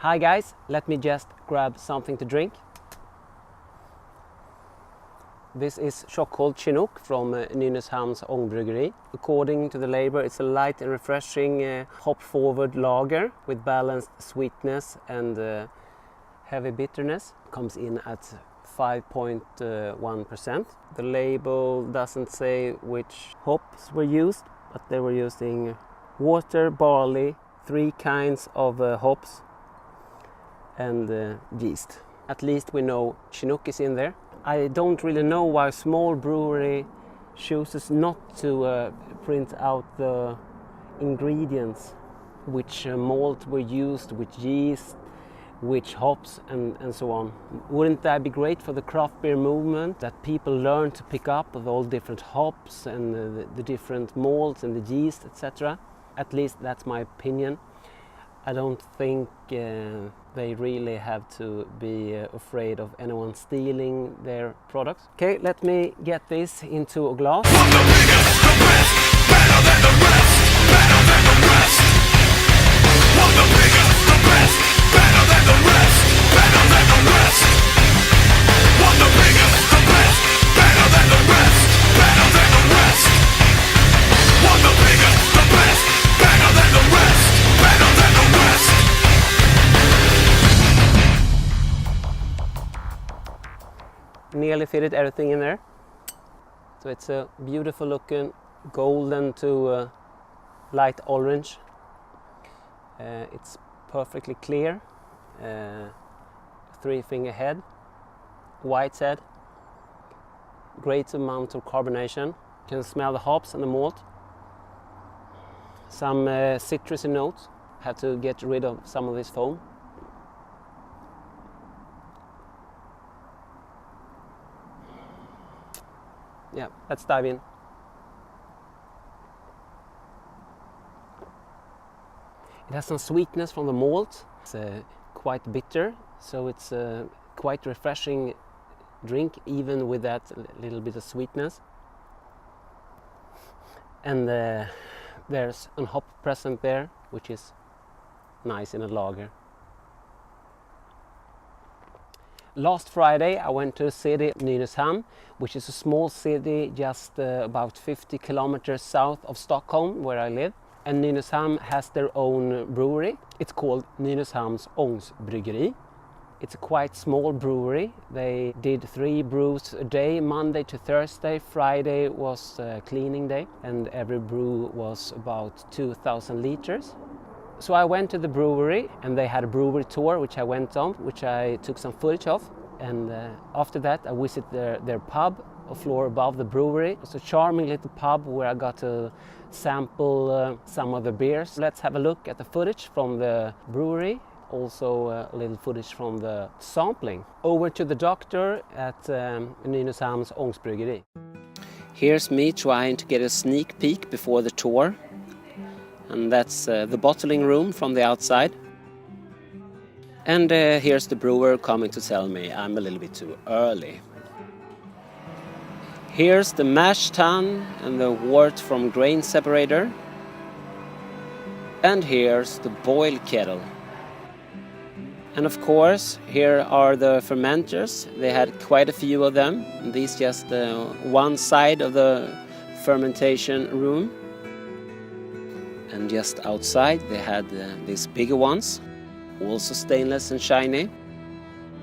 Hi guys, let me just grab something to drink. This is Tjockhult Tjinook from Nynäshamns Ångbryggeri. According to the label, it's a light and refreshing hop-forward lager with balanced sweetness and heavy bitterness. Comes in at 5.1%. The label doesn't say which hops were used, but they were using water, barley, 3 kinds of hops and yeast. At least we know Chinook is in there. I don't really know why a small brewery chooses not to print out the ingredients, which malt were used, which yeast, which hops and so on. Wouldn't that be great for the craft beer movement, that people learn to pick up of all different hops and the different malts and the yeast, etc. At least that's my opinion. I don't think they really have to be afraid of anyone stealing their products. Okay, let me get this into a glass. One the biggest, the best, better than the rest, better than the rest. One the biggest, the best, better than the rest, better than the rest. One the biggest, the best, better than the rest, better than the rest. One the biggest, the best, better than the rest, better than the rest. Nearly fitted everything in there. So it's a beautiful looking golden to light orange. It's perfectly clear. 3-finger head, white head, great amount of carbonation. You can smell the hops and the malt. Some citrusy notes. Have to get rid of some of this foam. Yeah, let's dive in. It has some sweetness from the malt. It's quite bitter, so it's a quite refreshing drink, even with that little bit of sweetness. And there's a hop present there, which is nice in a lager. Last Friday I went to a city, Nynäshamn, which is a small city just about 50 kilometers south of Stockholm, where I live. And Nynäshamn has their own brewery. It's called Nynäshamns Ångbryggeri. It's a quite small brewery. They did 3 brews a day, Monday to Thursday. Friday was cleaning day, and every brew was about 2,000 liters. So I went to the brewery, and they had a brewery tour, which I went on, which I took some footage of. And after that, I visited their pub, a floor above the brewery. It's a charming little pub where I got to sample some of the beers. Let's have a look at the footage from the brewery. Also a little footage from the sampling. Over to the doctor at Nynäshamns Ångbryggeri. Here's me trying to get a sneak peek before the tour. And that's the bottling room from the outside. And here's the brewer coming to tell me I'm a little bit too early. Here's the mash tun and the wort from grain separator. And here's the boil kettle. And of course, here are the fermenters. They had quite a few of them. And these just one side of the fermentation room. And just outside they had these bigger ones, also stainless and shiny.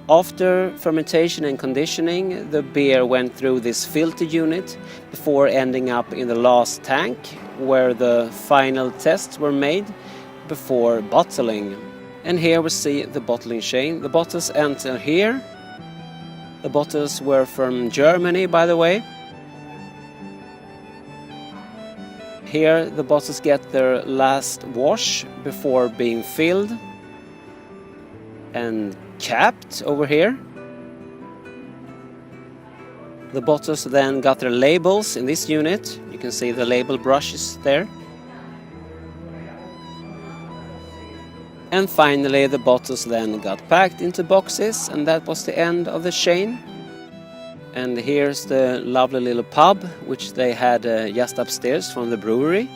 After fermentation and conditioning, the beer went through this filter unit before ending up in the last tank, where the final tests were made before bottling. And here we see the bottling chain. The bottles enter here. The bottles were from Germany, by the way. Here the bottles get their last wash before being filled and capped over here. The bottles then got their labels in this unit. You can see the label brushes there. And finally the bottles then got packed into boxes, and that was the end of the chain. And here's the lovely little pub, which they had just upstairs from the brewery.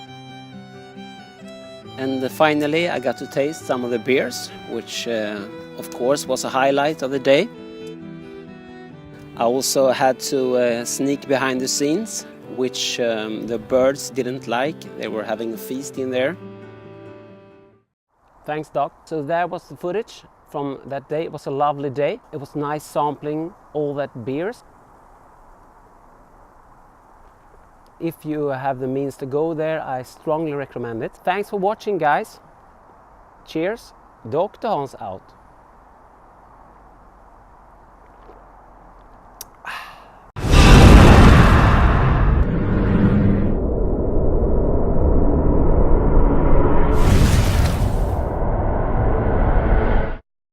And finally I got to taste some of the beers, which of course was a highlight of the day. I also had to sneak behind the scenes, which the birds didn't like. They were having a feast in there. Thanks, Doc. So there was the footage from that day. It was a lovely day. It was nice sampling all that beers. If you have the means to go there, I strongly recommend it. Thanks for watching, guys. Cheers. Dr. Hans out.